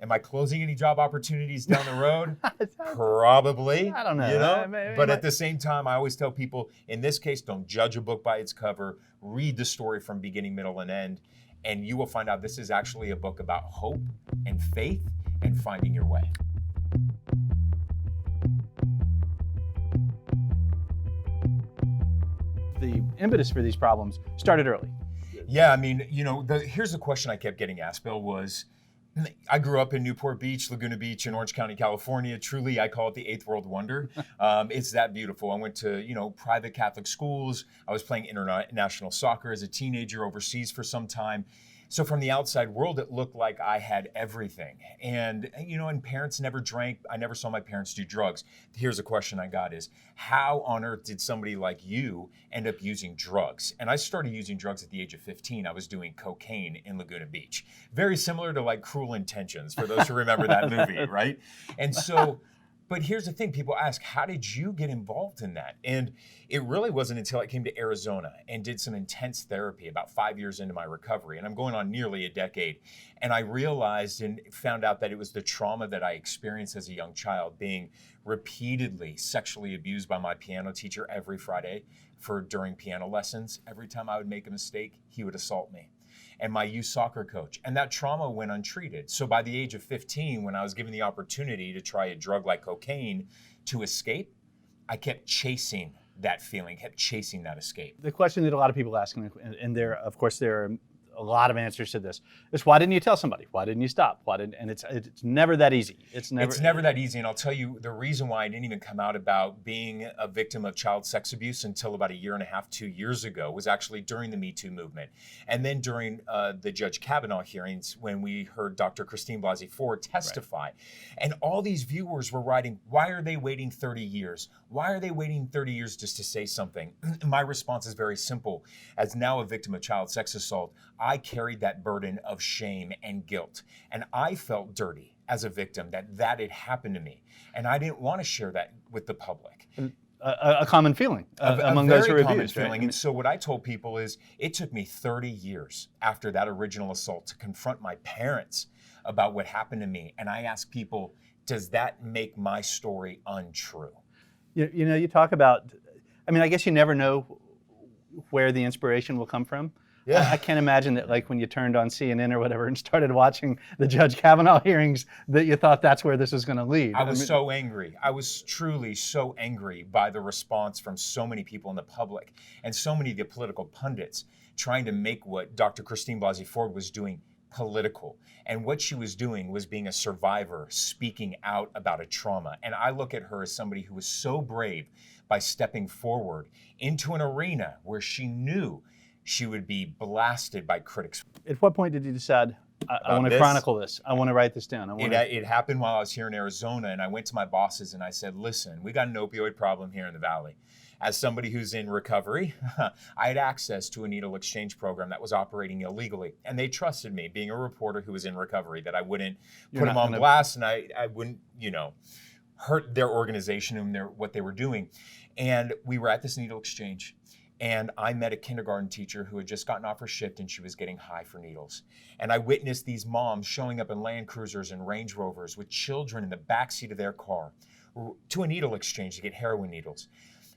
Am I closing any job opportunities down the road? Probably. I don't know. You know? Maybe. But at the same time, I always tell people, in this case, don't judge a book by its cover. Read the story from beginning, middle, and end. And you will find out this is actually a book about hope and faith and finding your way. The impetus for these problems started early. Yeah, I mean, here's the question I kept getting asked, Bill, was, I grew up in Newport Beach, Laguna Beach in Orange County, California. Truly, I call it the eighth world wonder. It's that beautiful. I went to, private Catholic schools. I was playing international soccer as a teenager overseas for some time. So from the outside world, it looked like I had everything. And, and parents never drank. I never saw my parents do drugs. Here's a question I got is, how on earth did somebody like you end up using drugs? And I started using drugs at the age of 15. I was doing cocaine in Laguna Beach. Very similar to like Cruel Intentions, for those who remember that movie, right? And so, but here's the thing, people ask, how did you get involved in that? And it really wasn't until I came to Arizona and did some intense therapy about 5 years into my recovery, and I'm going on nearly a decade, and I realized and found out that it was the trauma that I experienced as a young child, being repeatedly sexually abused by my piano teacher every Friday during piano lessons. Every time I would make a mistake, he would assault me. And my youth soccer coach. And that trauma went untreated. So by the age of 15, when I was given the opportunity to try a drug like cocaine to escape, I kept chasing that feeling, kept chasing that escape. The question that a lot of people ask, and there are a lot of answers to this, is why didn't you tell somebody? Why didn't you stop? And it's never that easy. It's never that easy. And I'll tell you the reason why I didn't even come out about being a victim of child sex abuse until about 1.5 years, 2 years ago was actually during the Me Too movement. And then during the Judge Kavanaugh hearings, when we heard Dr. Christine Blasey Ford testify. Right. And all these viewers were writing, why are they waiting 30 years? Why are they waiting 30 years just to say something? My response is very simple. As now a victim of child sex assault, I carried that burden of shame and guilt. And I felt dirty as a victim that had happened to me. And I didn't want to share that with the public. A common feeling among those who are abused. Feeling. Right? And so what I told people is, it took me 30 years after that original assault to confront my parents about what happened to me. And I ask people, does that make my story untrue? You talk about, I guess you never know where the inspiration will come from. Yeah. I can't imagine that, like, when you turned on CNN or whatever and started watching the Judge Kavanaugh hearings, that you thought that's where this was going to lead. I was so angry. I was truly so angry by the response from so many people in the public and so many of the political pundits trying to make what Dr. Christine Blasey Ford was doing political. And what she was doing was being a survivor, speaking out about a trauma. And I look at her as somebody who was so brave by stepping forward into an arena where she knew she would be blasted by critics. At what point did you decide, I want to chronicle this, I want to write this down? It happened while I was here in Arizona, and I went to my bosses and I said, listen, we got an opioid problem here in the Valley. As somebody who's in recovery, I had access to a needle exchange program that was operating illegally. And they trusted me, being a reporter who was in recovery, that I wouldn't put them on blast, and I wouldn't, hurt their organization and what they were doing. And we were at this needle exchange. And I met a kindergarten teacher who had just gotten off her shift, and she was getting high for needles. And I witnessed these moms showing up in Land Cruisers and Range Rovers with children in the backseat of their car to a needle exchange to get heroin needles.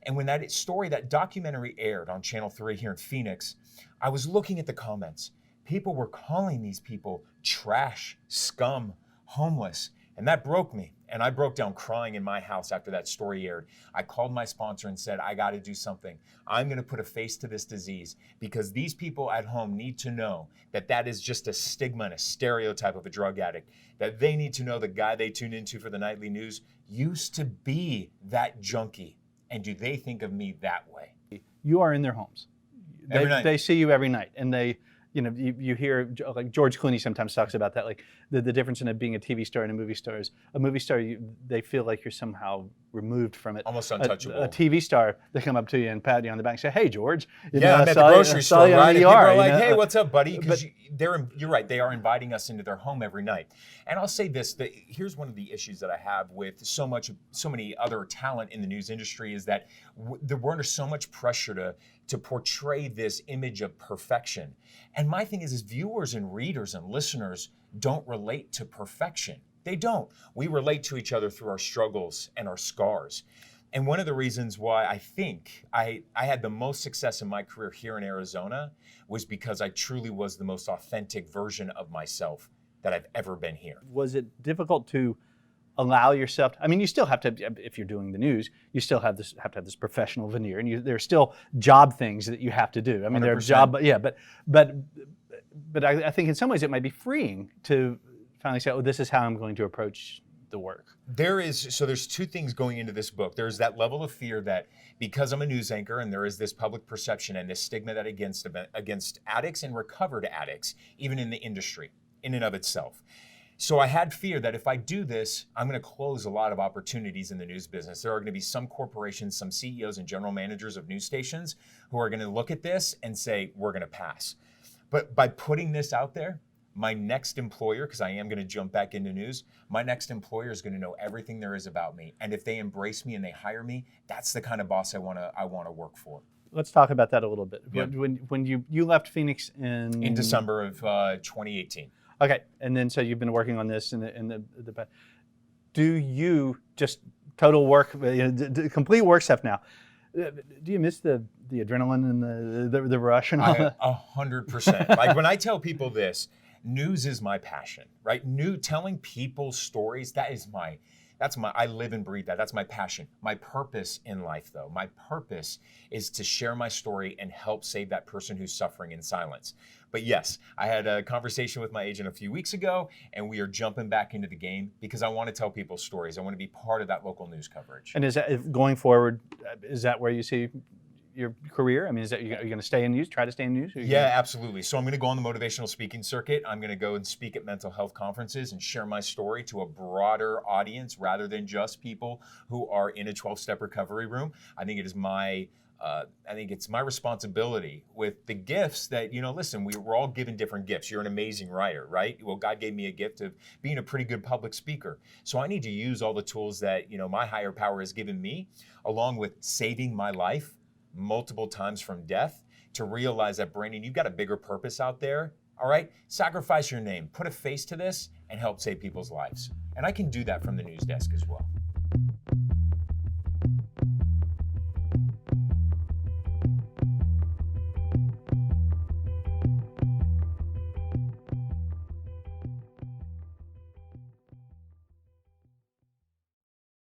And when that documentary aired on Channel 3 here in Phoenix, I was looking at the comments. People were calling these people trash, scum, homeless. And that broke me. And I broke down crying in my house after that story aired. I called my sponsor and said, I got to do something. I'm going to put a face to this disease, because these people at home need to know that is just a stigma and a stereotype of a drug addict, that they need to know the guy they tune into for the nightly news used to be that junkie. And do they think of me that way? You are in their homes. Every night. They see you every night, and they, you hear, like George Clooney sometimes talks about that, like the difference in it being a TV star and a movie star is, a movie star, they feel like you're somehow removed from it. Almost untouchable. A TV star, they come up to you and pat you on the back and say, hey, George. I'm at the grocery store, right? And people are like, hey, what's up, buddy? Because you're right, they are inviting us into their home every night. And I'll say this, here's one of the issues that I have with so many other talent in the news industry is that we're under so much pressure to portray this image of perfection. And my thing is viewers and readers and listeners don't relate to perfection. They don't. We relate to each other through our struggles and our scars. And one of the reasons why I think I had the most success in my career here in Arizona was because I truly was the most authentic version of myself that I've ever been here. Was it difficult to allow yourself? I mean, you still have to, if you're doing the news, you still have to have this professional veneer, and there are still job things that you have to do. I mean, there are 100%. but I think in some ways it might be freeing to finally say, oh, this is how I'm going to approach the work. There's two things going into this book. There's that level of fear that because I'm a news anchor and there is this public perception and this stigma that against addicts and recovered addicts, even in the industry, in and of itself. So I had fear that if I do this, I'm going to close a lot of opportunities in the news business. There are going to be some corporations, some CEOs and general managers of news stations who are going to look at this and say, we're going to pass. But by putting this out there, my next employer, because I am going to jump back into news, my next employer is going to know everything there is about me. And if they embrace me and they hire me, that's the kind of boss I want to work for. Let's talk about that a little bit. Yeah. When you left Phoenix in December of 2018. Okay, and then so you've been working on this in the do you just total work, complete work stuff now? Do you miss the adrenaline and the rush and all that? 100%. Like when I tell people this, news is my passion, right? Telling people stories, I live and breathe that. That's my passion. My purpose in life, though, my purpose is to share my story and help save that person who's suffering in silence. But yes, I had a conversation with my agent a few weeks ago, and we are jumping back into the game because I want to tell people stories. I want to be part of that local news coverage. And is that, going forward, is that where you see your career? I mean, are you going to stay in news, try to stay in news? Yeah, absolutely. So I'm going to go on the motivational speaking circuit. I'm going to go and speak at mental health conferences and share my story to a broader audience rather than just people who are in a 12-step recovery room. I think it's my responsibility with the gifts that, listen, we're all given different gifts. You're an amazing writer, right? Well, God gave me a gift of being a pretty good public speaker. So I need to use all the tools that, my higher power has given me, along with saving my life multiple times from death, to realize that, Brandon, you've got a bigger purpose out there. All right, sacrifice your name, put a face to this, and help save people's lives. And I can do that from the news desk as well.